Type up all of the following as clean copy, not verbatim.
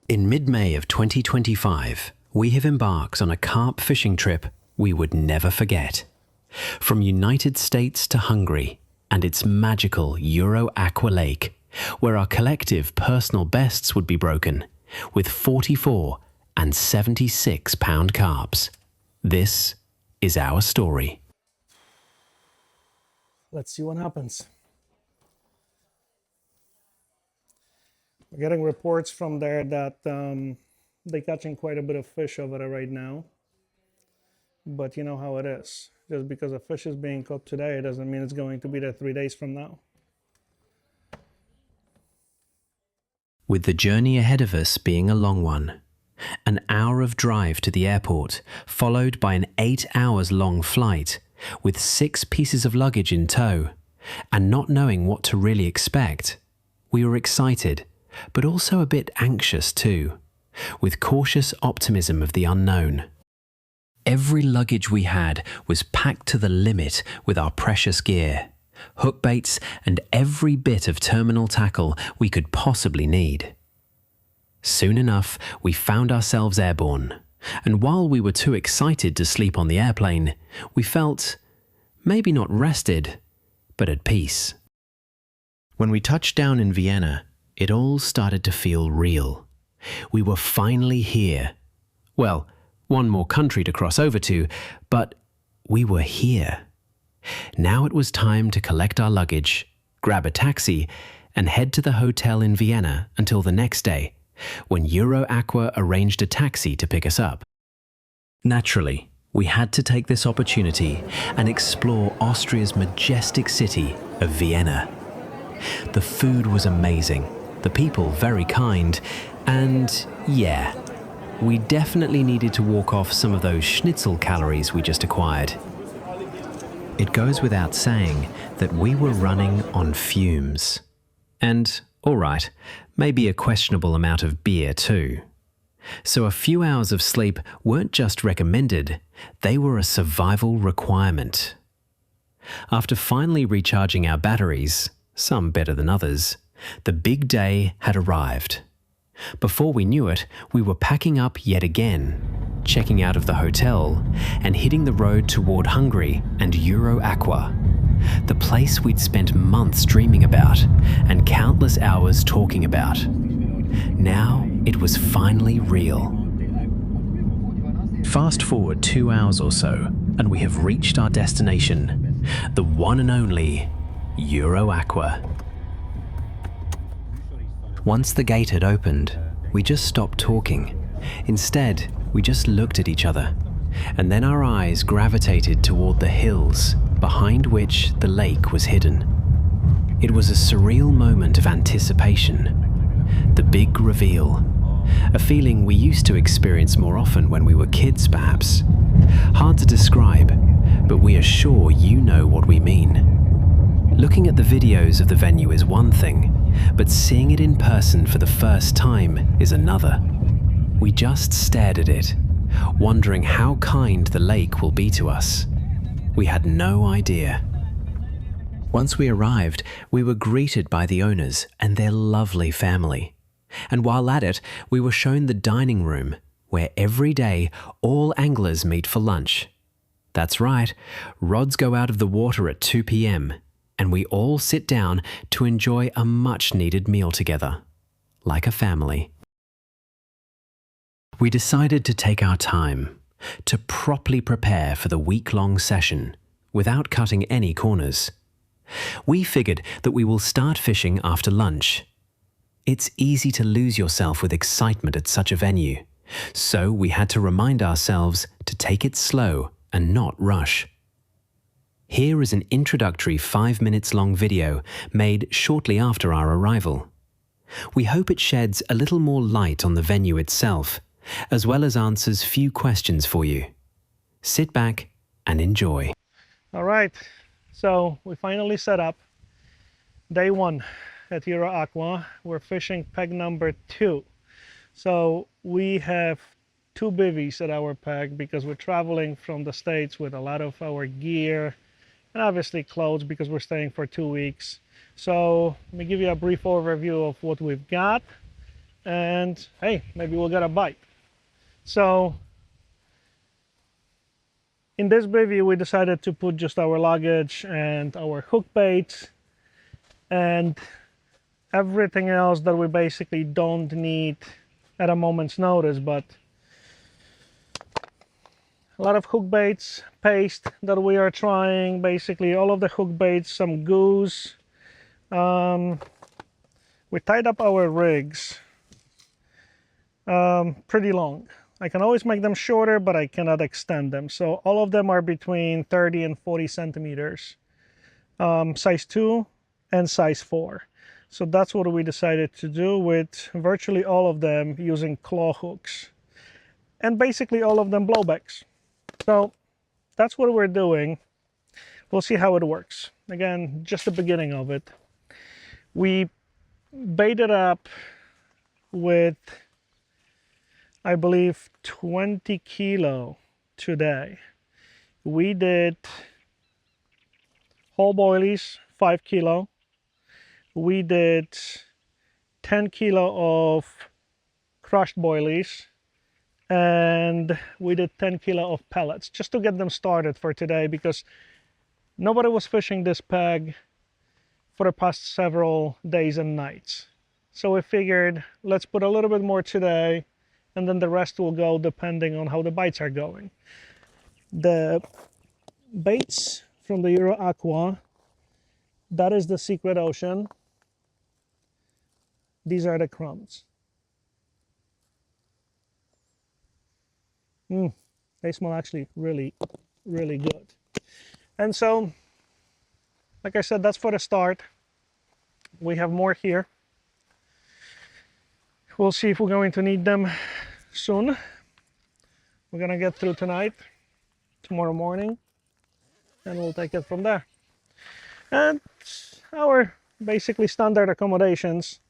In mid-May of 2025, we have embarked on a carp fishing trip we would never forget. From United States to Hungary and its magical Euro Aqua lake, where our collective personal bests would be broken, with 44 and 76-pound carps. This is our story. Let's see what happens. We're getting reports from there that they're catching quite a bit of fish over there right now. But you know how it is. Just because a fish is being caught today doesn't mean it's going to be there 3 days from now. With the journey ahead of us being a long one, an hour of drive to the airport, followed by an 8 hours long flight, with 6 pieces of luggage in tow, and not knowing what to really expect, we were excited, but also a bit anxious too, with cautious optimism of the unknown. Every luggage we had was packed to the limit with our precious gear, hook baits and every bit of terminal tackle we could possibly need. Soon enough, we found ourselves airborne, and while we were too excited to sleep on the airplane, we felt, maybe not rested, but at peace. When we touched down in Vienna, it all started to feel real. We were finally here. Well, one more country to cross over to, but we were here. Now it was time to collect our luggage, grab a taxi, and head to the hotel in Vienna until the next day, when Euro Aqua arranged a taxi to pick us up. Naturally, we had to take this opportunity and explore Austria's majestic city of Vienna. The food was amazing, the people very kind, and yeah, we definitely needed to walk off some of those schnitzel calories we just acquired. It goes without saying that we were running on fumes. And, alright, maybe a questionable amount of beer too. So a few hours of sleep weren't just recommended, they were a survival requirement. After finally recharging our batteries, some better than others, the big day had arrived. Before we knew it, we were packing up yet again, checking out of the hotel, and hitting the road toward Hungary and Euro Aqua, the place we'd spent months dreaming about and countless hours talking about. Now it was finally real. Fast forward 2 hours or so, and we have reached our destination, the one and only Euro Aqua. Once the gate had opened, we just stopped talking. Instead, we just looked at each other, and then our eyes gravitated toward the hills behind which the lake was hidden. It was a surreal moment of anticipation, the big reveal, a feeling we used to experience more often when we were kids perhaps. Hard to describe, but we are sure you know what we mean. Looking at the videos of the venue is one thing, but seeing it in person for the first time is another. We just stared at it, wondering how kind the lake will be to us. We had no idea. Once we arrived, we were greeted by the owners and their lovely family. And while at it, we were shown the dining room, where every day all anglers meet for lunch. That's right, rods go out of the water at 2 p.m, and we all sit down to enjoy a much-needed meal together, like a family. We decided to take our time, to properly prepare for the week-long session, without cutting any corners. We figured that we will start fishing after lunch. It's easy to lose yourself with excitement at such a venue, so we had to remind ourselves to take it slow and not rush. Here is an introductory 5 minutes long video made shortly after our arrival. We hope it sheds a little more light on the venue itself, as well as answers few questions for you. Sit back and enjoy. All right, so we finally set up. Day 1 at Euro Aqua. We're fishing peg number 2. So we have 2 bivvies at our peg because we're traveling from the States with a lot of our gear and obviously clothes because we're staying for 2 weeks. So let me give you a brief overview of what we've got, and hey, maybe we'll get a bite. So in this bivvy, we decided to put just our luggage and our hook baits and everything else that we basically don't need at a moment's notice, but a lot of hook baits, paste that we are trying, basically all of the hook baits, some goose. We tied up our rigs pretty long. I can always make them shorter, but I cannot extend them. So all of them are between 30 and 40 centimeters, size 2 and size 4. So that's what we decided to do with virtually all of them using claw hooks. And basically all of them blowbacks. So that's what we're doing. We'll see how it works. Again, just the beginning of it. We baited up with, I believe, 20 kilo today. We did whole boilies, 5 kilo. We did 10 kilo of crushed boilies, and we did 10 kilo of pellets just to get them started for today, because nobody was fishing this peg for the past several days and nights. So we figured, let's put a little bit more today, and then the rest will go depending on how the bites are going. The baits from the Euro Aqua, that is the Secret Ocean. These are the crumbs. They smell actually really, really good. And so, like I said, that's for the start. We have more here. We'll see if we're going to need them soon. We're gonna get through tonight, tomorrow morning, and we'll take it from there. And our basically standard accommodations,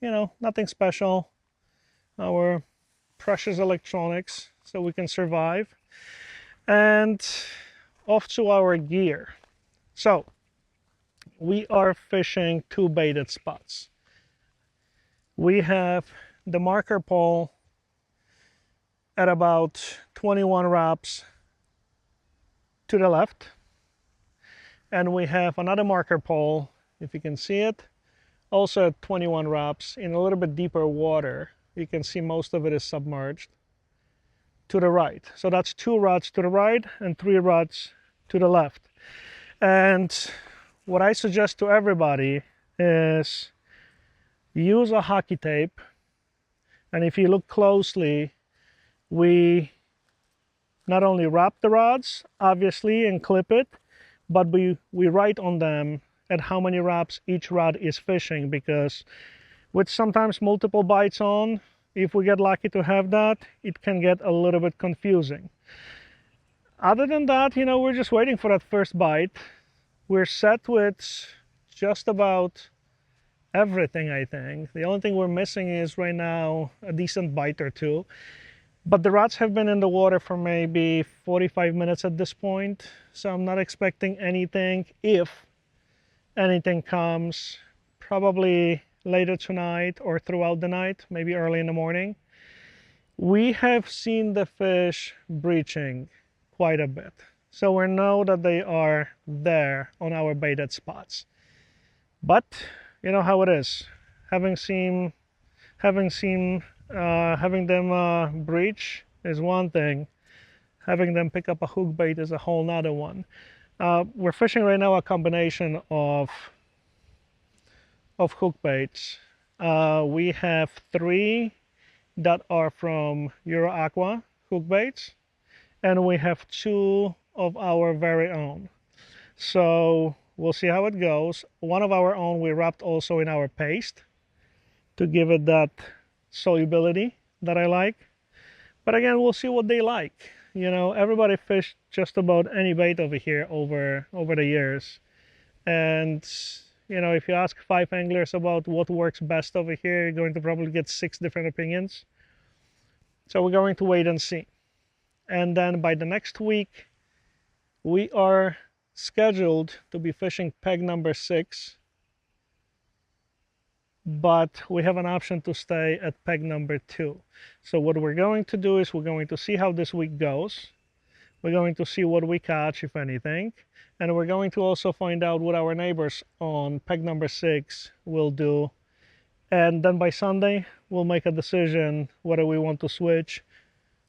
you know, nothing special. Our precious electronics so we can survive, and off to our gear. So we are fishing 2 baited spots. We have the marker pole at about 21 wraps to the left, and we have another marker pole, if you can see it, also at 21 wraps in a little bit deeper water. You can see most of it is submerged, to the right. So that's 2 rods to the right and 3 rods to the left. And what I suggest to everybody is use a hockey tape. And if you look closely, we not only wrap the rods, obviously, and clip it, but we write on them at how many wraps each rod is fishing, because with sometimes multiple bites on, if we get lucky to have that, it can get a little bit confusing. Other than that, you know, we're just waiting for that first bite. We're set with just about everything, I think. The only thing we're missing is right now a decent bite or two. But the rods have been in the water for maybe 45 minutes at this point, so I'm not expecting anything. If anything comes, probably later tonight or throughout the night, maybe early in the morning. We have seen the fish breaching quite a bit, so we know that they are there on our baited spots. But you know how it is. Having them breach is one thing. Having them pick up a hook bait is a whole nother one. We're fishing right now a combination of hook baits. We have 3 that are from Euro Aqua hook baits, and we have 2 of our very own. So we'll see how it goes. One of our own we wrapped also in our paste to give it that solubility that I like. But again, we'll see what they like. You know, everybody fished just about any bait over here over the years. And you know, if you ask 5 anglers about what works best over here, you're going to probably get 6 different opinions. So we're going to wait and see. And then by the next week, we are scheduled to be fishing peg number 6 but we have an option to stay at peg number 2. So what we're going to do is we're going to see how this week goes. We're going to see what we catch, if anything, and we're going to also find out what our neighbors on peg number 6 will do. And then by Sunday, we'll make a decision whether we want to switch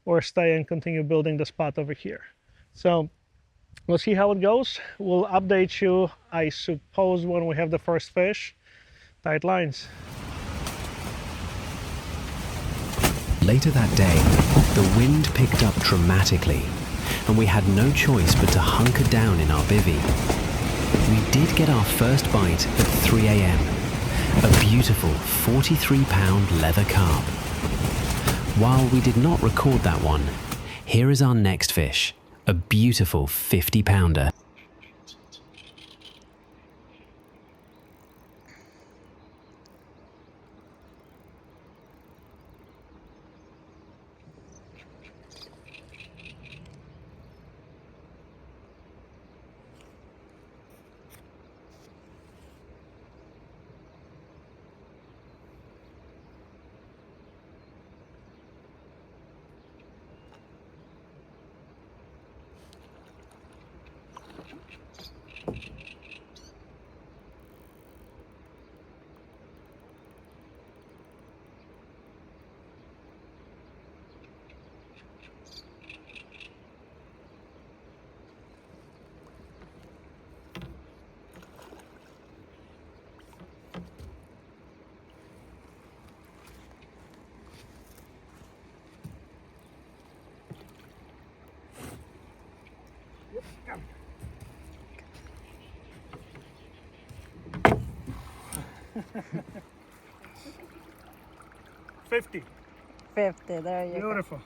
or stay and continue building the spot over here. So we'll see how it goes. We'll update you, I suppose, when we have the first fish. Tight lines. Later that day, the wind picked up dramatically, and we had no choice but to hunker down in our bivvy. We did get our first bite at 3 a.m. A beautiful 43-pound leather carp. While we did not record that one, here is our next fish, a beautiful 50-pounder. $50. 50, there you go. Beautiful.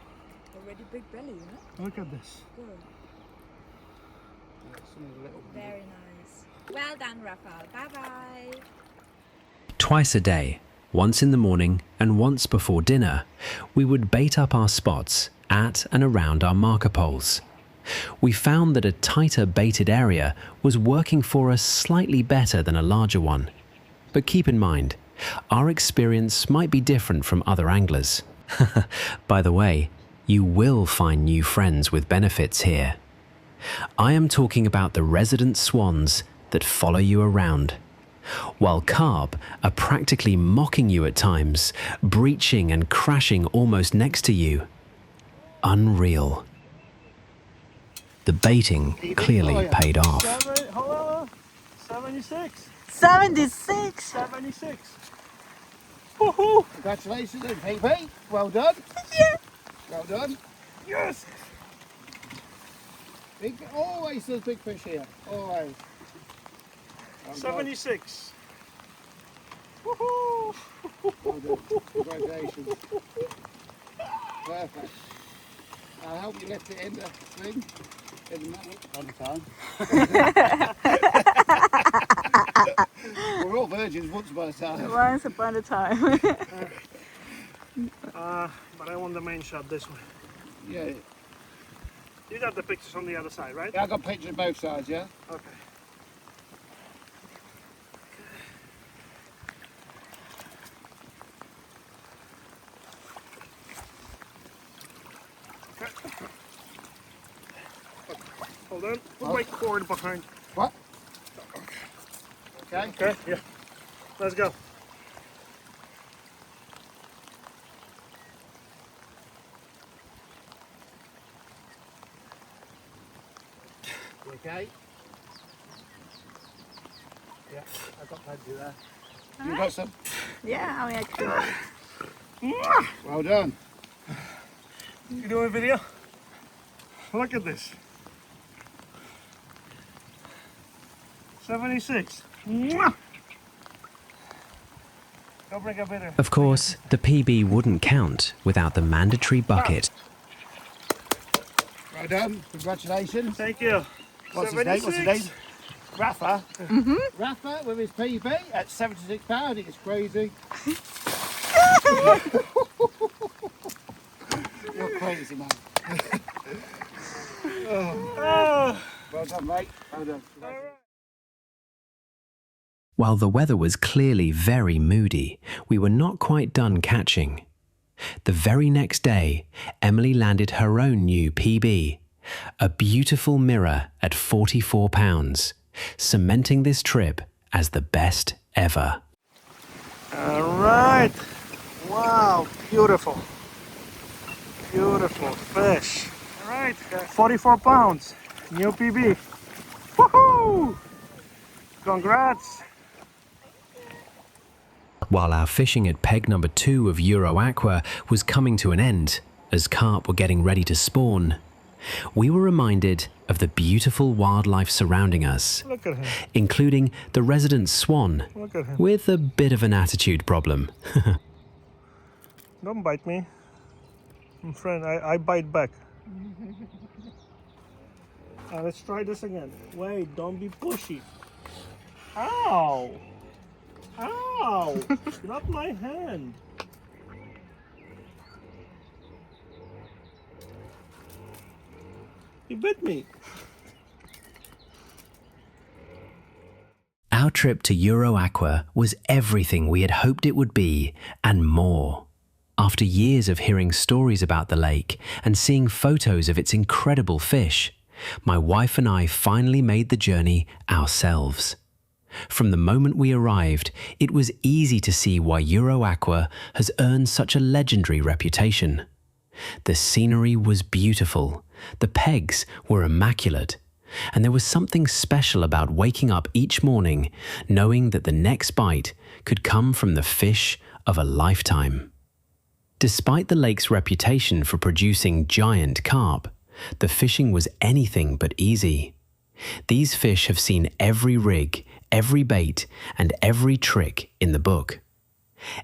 Already big belly, you know? Look at this. Good. Very nice. Well done, Rafael. Bye-bye. Twice a day, once in the morning and once before dinner, we would bait up our spots at and around our marker poles. We found that a tighter baited area was working for us slightly better than a larger one. But keep in mind, our experience might be different from other anglers. By the way, you will find new friends with benefits here. I am talking about the resident swans that follow you around, while carp are practically mocking you at times, breaching and crashing almost next to you. Unreal. The baiting clearly paid off. 76. 76! 76. Woohoo! Congratulations, PP. Well done. Yeah. Well done. Yes! Big, always does big fish here. Always. Well done. 76. Woohoo! Well done. Congratulations. Perfect. I'll help you lift it in the thing. In the metal. On the time. We're all virgins once upon a time. Once upon a time. But I want the main shot this way. Yeah. You got the pictures on the other side, right? Yeah, I got pictures of both sides, yeah? Okay. Hold on. Put my cord behind. What? Okay. Okay, yeah. Let's go. You okay? Yeah, I've got plenty there. You got some? Yeah, I mean, Well done. You doing a video? Look at this. 76. Mwah! Go bring a bidder. Of course, the PB wouldn't count without the mandatory bucket. Well done. Congratulations. Thank you. What's his name? What's his 76. name? Rafa. Rafa with his PB at £76. It's crazy. You're crazy, man. Oh. Well done, mate. Well done. All right. While the weather was clearly very moody, we were not quite done catching. The very next day, Emily landed her own new PB, a beautiful mirror at 44 pounds, cementing this trip as the best ever. All right. Wow, beautiful. Beautiful fish. All right, 44 pounds, new PB. Woohoo! Congrats. While our fishing at peg number 2 of Euro Aqua was coming to an end, as carp were getting ready to spawn, we were reminded of the beautiful wildlife surrounding us, Look at him. including the resident swan, Look at him. with a bit of an attitude problem. Don't bite me. My friend, I bite back. Let's try this again. Wait, don't be pushy. Ow! Ow! Not my hand. You bit me. Our trip to Euro Aqua was everything we had hoped it would be, and more. After years of hearing stories about the lake and seeing photos of its incredible fish, my wife and I finally made the journey ourselves. From the moment we arrived, it was easy to see why Euro Aqua has earned such a legendary reputation. The scenery was beautiful, the pegs were immaculate, and there was something special about waking up each morning knowing that the next bite could come from the fish of a lifetime. Despite the lake's reputation for producing giant carp, the fishing was anything but easy. These fish have seen every rig, every bait, and every trick in the book.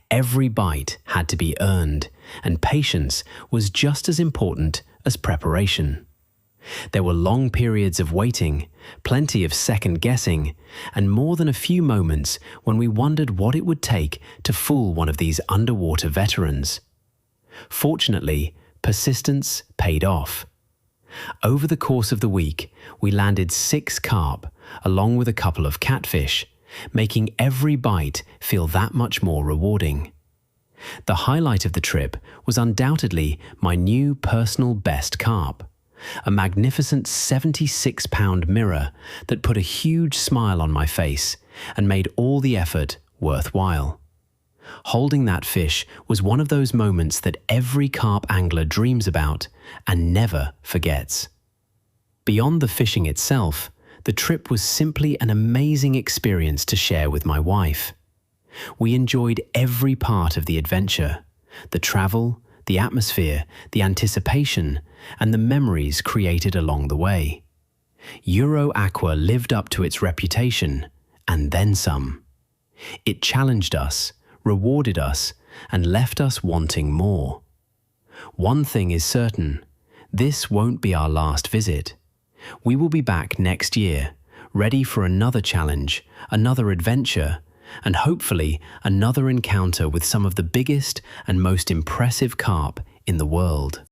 Every bite had to be earned, and patience was just as important as preparation. There were long periods of waiting, plenty of second guessing, and more than a few moments when we wondered what it would take to fool one of these underwater veterans. Fortunately, persistence paid off. Over the course of the week, we landed 6 carp, along with a couple of catfish, making every bite feel that much more rewarding. The highlight of the trip was undoubtedly my new personal best carp, a magnificent 76-pound mirror that put a huge smile on my face and made all the effort worthwhile. Holding that fish was one of those moments that every carp angler dreams about and never forgets. Beyond the fishing itself, the trip was simply an amazing experience to share with my wife. We enjoyed every part of the adventure, the travel, the atmosphere, the anticipation, and the memories created along the way. Euro Aqua lived up to its reputation, and then some. It challenged us, rewarded us, and left us wanting more. One thing is certain, this won't be our last visit. We will be back next year, ready for another challenge, another adventure, and hopefully another encounter with some of the biggest and most impressive carp in the world.